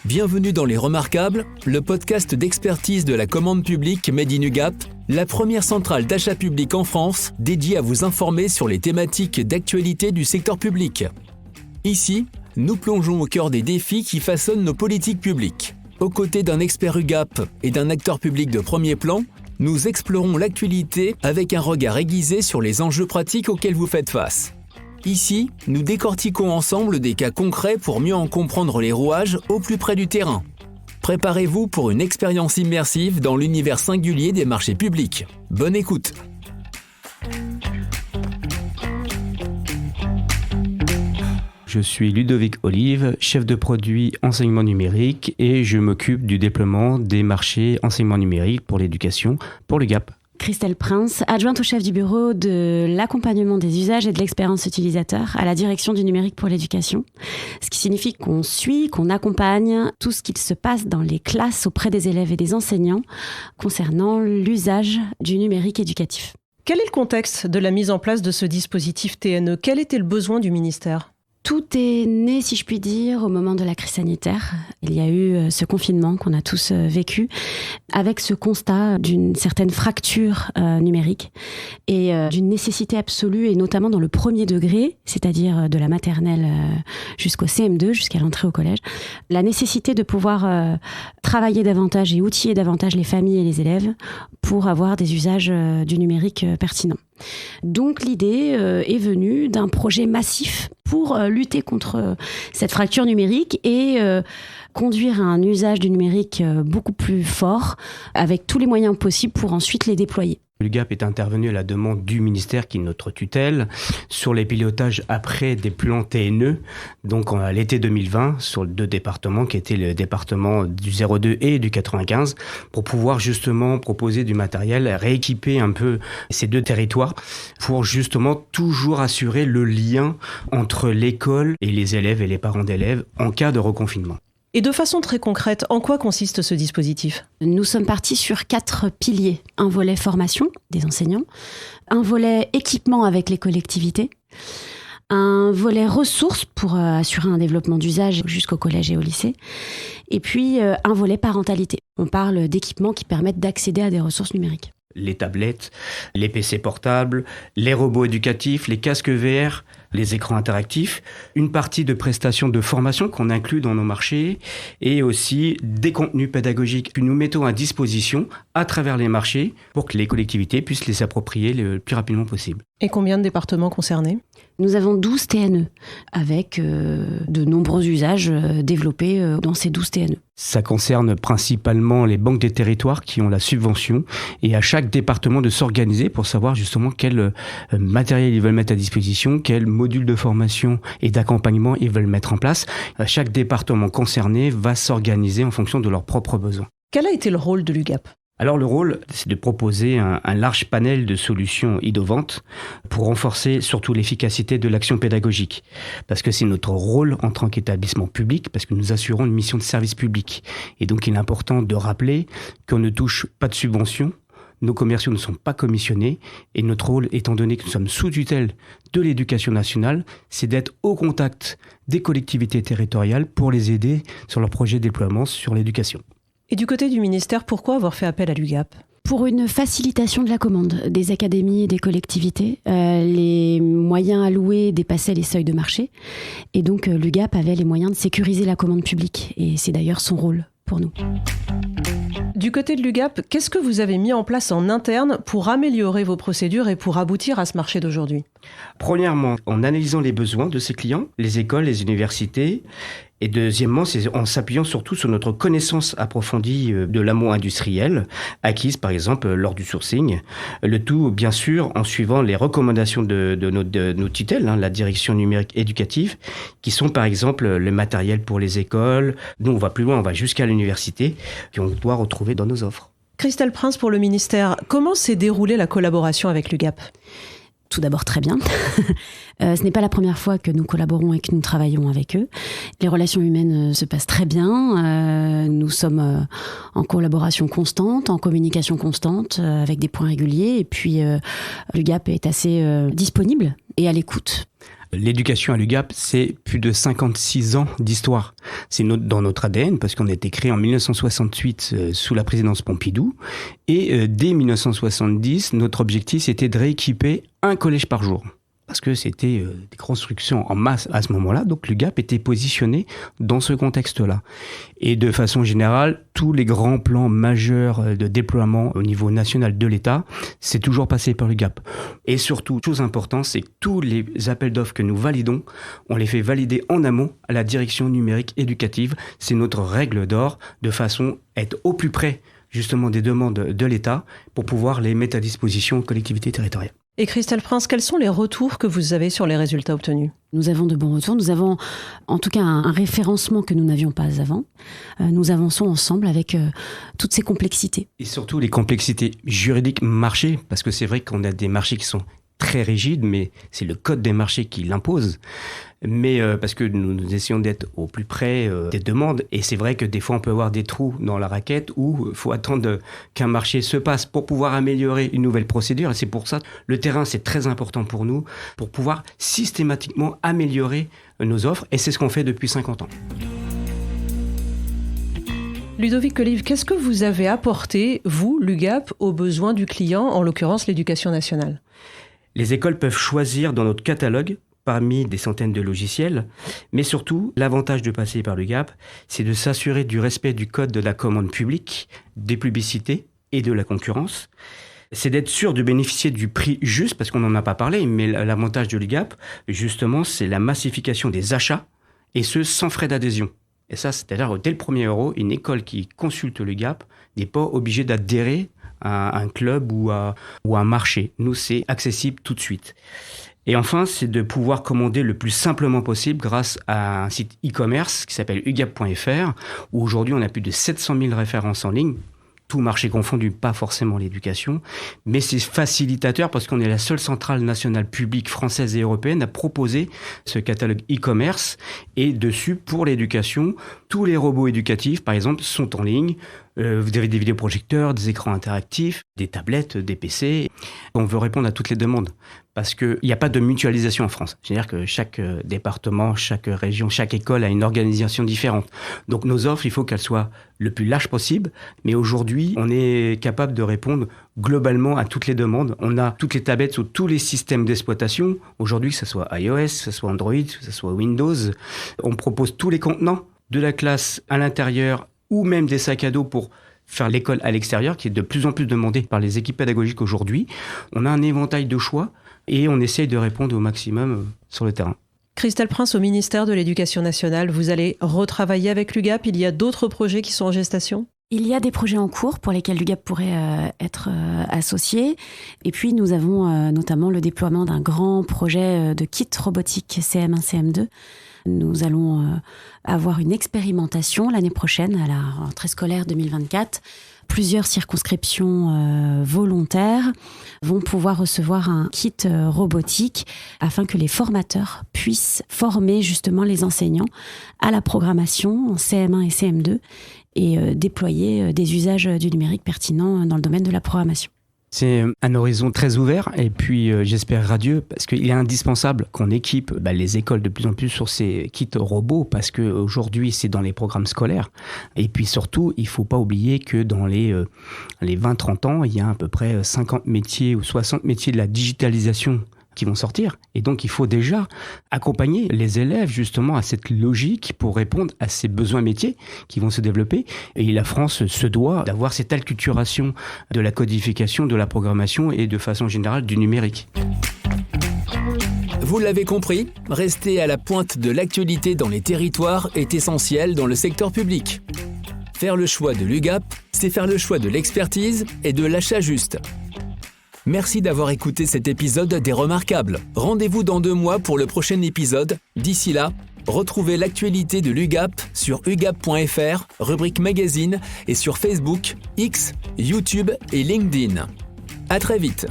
Bienvenue dans Les Remarquables, le podcast d'expertise de la commande publique Made in UGAP, la première centrale d'achat public en France dédiée à vous informer sur les thématiques d'actualité du secteur public. Ici, nous plongeons au cœur des défis qui façonnent nos politiques publiques. Aux côtés d'un expert UGAP et d'un acteur public de premier plan, nous explorons l'actualité avec un regard aiguisé sur les enjeux pratiques auxquels vous faites face. Ici, nous décortiquons ensemble des cas concrets pour mieux en comprendre les rouages au plus près du terrain. Préparez-vous pour une expérience immersive dans l'univers singulier des marchés publics. Bonne écoute! Je suis Ludovic Olive, chef de produit enseignement numérique et je m'occupe du déploiement des marchés enseignement numérique pour l'éducation pour l'UGAP. Christelle Prince, adjointe au chef du bureau de l'accompagnement des usages et de l'expérience utilisateur à la direction du numérique pour l'éducation. Ce qui signifie qu'on suit, qu'on accompagne tout ce qu'il se passe dans les classes auprès des élèves et des enseignants concernant l'usage du numérique éducatif. Quel est le contexte de la mise en place de ce dispositif TNE ? Quel était le besoin du ministère ? Tout est né, si je puis dire, au moment de la crise sanitaire. Il y a eu ce confinement qu'on a tous vécu, avec ce constat d'une certaine fracture numérique et d'une nécessité absolue, et notamment dans le premier degré, c'est-à-dire de la maternelle jusqu'au CM2, jusqu'à l'entrée au collège, la nécessité de pouvoir travailler davantage et outiller davantage les familles et les élèves pour avoir des usages du numérique pertinents. Donc l'idée est venue d'un projet massif pour lutter contre cette fracture numérique et conduire à un usage du numérique beaucoup plus fort, avec tous les moyens possibles pour ensuite les déployer. L'UGAP est intervenu à la demande du ministère, qui est notre tutelle, sur les pilotages après des plans TNE, donc à l'été 2020, sur 2 départements, qui étaient le département du 02 et du 95, pour pouvoir justement proposer du matériel, rééquiper un peu ces 2 territoires, pour justement toujours assurer le lien entre l'école et les élèves et les parents d'élèves en cas de reconfinement. Et de façon très concrète, en quoi consiste ce dispositif ? Nous sommes partis sur 4 piliers. Un volet formation des enseignants, un volet équipement avec les collectivités, un volet ressources pour assurer un développement d'usage jusqu'au collège et au lycée, et puis un volet parentalité. On parle d'équipements qui permettent d'accéder à des ressources numériques. Les tablettes, les PC portables, les robots éducatifs, les casques VR, les écrans interactifs, une partie de prestations de formation qu'on inclut dans nos marchés et aussi des contenus pédagogiques que nous mettons à disposition à travers les marchés pour que les collectivités puissent les approprier le plus rapidement possible. Et combien de départements concernés ? Nous avons 12 TNE avec de nombreux usages développés dans ces 12 TNE. Ça concerne principalement les banques des territoires qui ont la subvention et à chaque département de s'organiser pour savoir justement quel matériel ils veulent mettre à disposition, quel module de formation et d'accompagnement ils veulent mettre en place. Chaque département concerné va s'organiser en fonction de leurs propres besoins. Quel a été le rôle de l'UGAP ? Alors le rôle, c'est de proposer un large panel de solutions innovantes pour renforcer surtout l'efficacité de l'action pédagogique. Parce que c'est notre rôle en tant qu'établissement public, parce que nous assurons une mission de service public. Et donc il est important de rappeler qu'on ne touche pas de subventions, nos commerciaux ne sont pas commissionnés, et notre rôle, étant donné que nous sommes sous tutelle de l'éducation nationale, c'est d'être au contact des collectivités territoriales pour les aider sur leurs projets de déploiement sur l'éducation. Et du côté du ministère, pourquoi avoir fait appel à l'UGAP ? Pour une facilitation de la commande des académies et des collectivités, les moyens alloués dépassaient les seuils de marché. Et donc l'UGAP avait les moyens de sécuriser la commande publique. Et c'est d'ailleurs son rôle pour nous. Du côté de l'UGAP, qu'est-ce que vous avez mis en place en interne pour améliorer vos procédures et pour aboutir à ce marché d'aujourd'hui ? Premièrement, en analysant les besoins de ces clients, les écoles, les universités. Et deuxièmement, c'est en s'appuyant surtout sur notre connaissance approfondie de l'amont industriel, acquise par exemple lors du sourcing. Le tout, bien sûr, en suivant les recommandations de nos tutelles, la direction numérique éducative, qui sont par exemple le matériel pour les écoles. Nous, on va plus loin, on va jusqu'à l'université, qu'on doit retrouver dans nos offres. Christelle Prince pour le ministère, comment s'est déroulée la collaboration avec l'UGAP ? Tout d'abord très bien. Ce n'est pas la première fois que nous collaborons et que nous travaillons avec eux. Les relations humaines se passent très bien. Nous sommes en collaboration constante, en communication constante, avec des points réguliers. Et puis l'UGAP est assez disponible et à l'écoute. L'éducation à l'UGAP, c'est plus de 56 ans d'histoire. C'est dans notre ADN, parce qu'on a été créé en 1968 sous la présidence Pompidou. Et dès 1970, notre objectif, c'était de rééquiper un collège par jour. Parce que c'était des constructions en masse à ce moment-là. Donc l'UGAP était positionné dans ce contexte-là. Et de façon générale, tous les grands plans majeurs de déploiement au niveau national de l'État, c'est toujours passé par l'UGAP. Et surtout, chose importante, c'est que tous les appels d'offres que nous validons, on les fait valider en amont à la direction numérique éducative. C'est notre règle d'or, de façon à être au plus près justement des demandes de l'État pour pouvoir les mettre à disposition aux collectivités territoriales. Et Christelle Prince, quels sont les retours que vous avez sur les résultats obtenus ? Nous avons de bons retours. Nous avons en tout cas un référencement que nous n'avions pas avant. Nous avançons ensemble avec toutes ces complexités. Et surtout les complexités juridiques marché, parce que c'est vrai qu'on a des marchés qui sont très rigides, mais c'est le code des marchés qui l'impose. Mais parce que nous essayons d'être au plus près des demandes. Et c'est vrai que des fois, on peut avoir des trous dans la raquette où il faut attendre qu'un marché se passe pour pouvoir améliorer une nouvelle procédure. Et c'est pour ça que le terrain, c'est très important pour nous, pour pouvoir systématiquement améliorer nos offres. Et c'est ce qu'on fait depuis 50 ans. Ludovic Colive, qu'est-ce que vous avez apporté, vous, l'UGAP, aux besoins du client, en l'occurrence l'éducation nationale ? Les écoles peuvent choisir dans notre catalogue parmi des centaines de logiciels, mais surtout, l'avantage de passer par l'UGAP, c'est de s'assurer du respect du code de la commande publique, des publicités et de la concurrence. C'est d'être sûr de bénéficier du prix juste, parce qu'on n'en a pas parlé, mais l'avantage de l'UGAP, justement, c'est la massification des achats, et ce, sans frais d'adhésion. Et ça, c'est-à-dire, dès le premier euro, une école qui consulte l'UGAP n'est pas obligée d'adhérer à un club ou à un marché. Nous, c'est accessible tout de suite. Et enfin, c'est de pouvoir commander le plus simplement possible grâce à un site e-commerce qui s'appelle ugap.fr, où aujourd'hui, on a plus de 700 000 références en ligne, tout marché confondu, pas forcément l'éducation, mais c'est facilitateur parce qu'on est la seule centrale nationale publique française et européenne à proposer ce catalogue e-commerce. Et dessus, pour l'éducation, tous les robots éducatifs, par exemple, sont en ligne. Vous avez des vidéoprojecteurs, des écrans interactifs, des tablettes, des PC. On veut répondre à toutes les demandes parce qu'il n'y a pas de mutualisation en France. C'est-à-dire que chaque département, chaque région, chaque école a une organisation différente. Donc nos offres, il faut qu'elles soient le plus larges possible. Mais aujourd'hui, on est capable de répondre globalement à toutes les demandes. On a toutes les tablettes sur tous les systèmes d'exploitation. Aujourd'hui, que ce soit iOS, que ce soit Android, que ce soit Windows. On propose tous les contenants de la classe à l'intérieur ou même des sacs à dos pour faire l'école à l'extérieur, qui est de plus en plus demandé par les équipes pédagogiques aujourd'hui. On a un éventail de choix et on essaye de répondre au maximum sur le terrain. Christelle Prince, au ministère de l'Éducation nationale, vous allez retravailler avec l'UGAP. Il y a d'autres projets qui sont en gestation ? Il y a des projets en cours pour lesquels l'UGAP pourrait être associé. Et puis, nous avons notamment le déploiement d'un grand projet de kit robotique CM1, CM2. Nous allons avoir une expérimentation l'année prochaine, à la rentrée scolaire 2024. Plusieurs circonscriptions volontaires vont pouvoir recevoir un kit robotique afin que les formateurs puissent former justement les enseignants à la programmation en CM1 et CM2 et déployer des usages du numérique pertinents dans le domaine de la programmation. C'est un horizon très ouvert et puis j'espère radieux parce qu'il est indispensable qu'on équipe les écoles de plus en plus sur ces kits robots parce qu'aujourd'hui c'est dans les programmes scolaires. Et puis surtout, il ne faut pas oublier que dans les 20-30 ans, il y a à peu près 50 métiers ou 60 métiers de la digitalisation qui vont sortir. Et donc, il faut déjà accompagner les élèves justement à cette logique pour répondre à ces besoins métiers qui vont se développer. Et la France se doit d'avoir cette acculturation de la codification, de la programmation et de façon générale du numérique. Vous l'avez compris, rester à la pointe de l'actualité dans les territoires est essentiel dans le secteur public. Faire le choix de l'UGAP, c'est faire le choix de l'expertise et de l'achat juste. Merci d'avoir écouté cet épisode des Remarquables. Rendez-vous dans 2 mois pour le prochain épisode. D'ici là, retrouvez l'actualité de l'UGAP sur ugap.fr, rubrique magazine et sur Facebook, X, YouTube et LinkedIn. À très vite.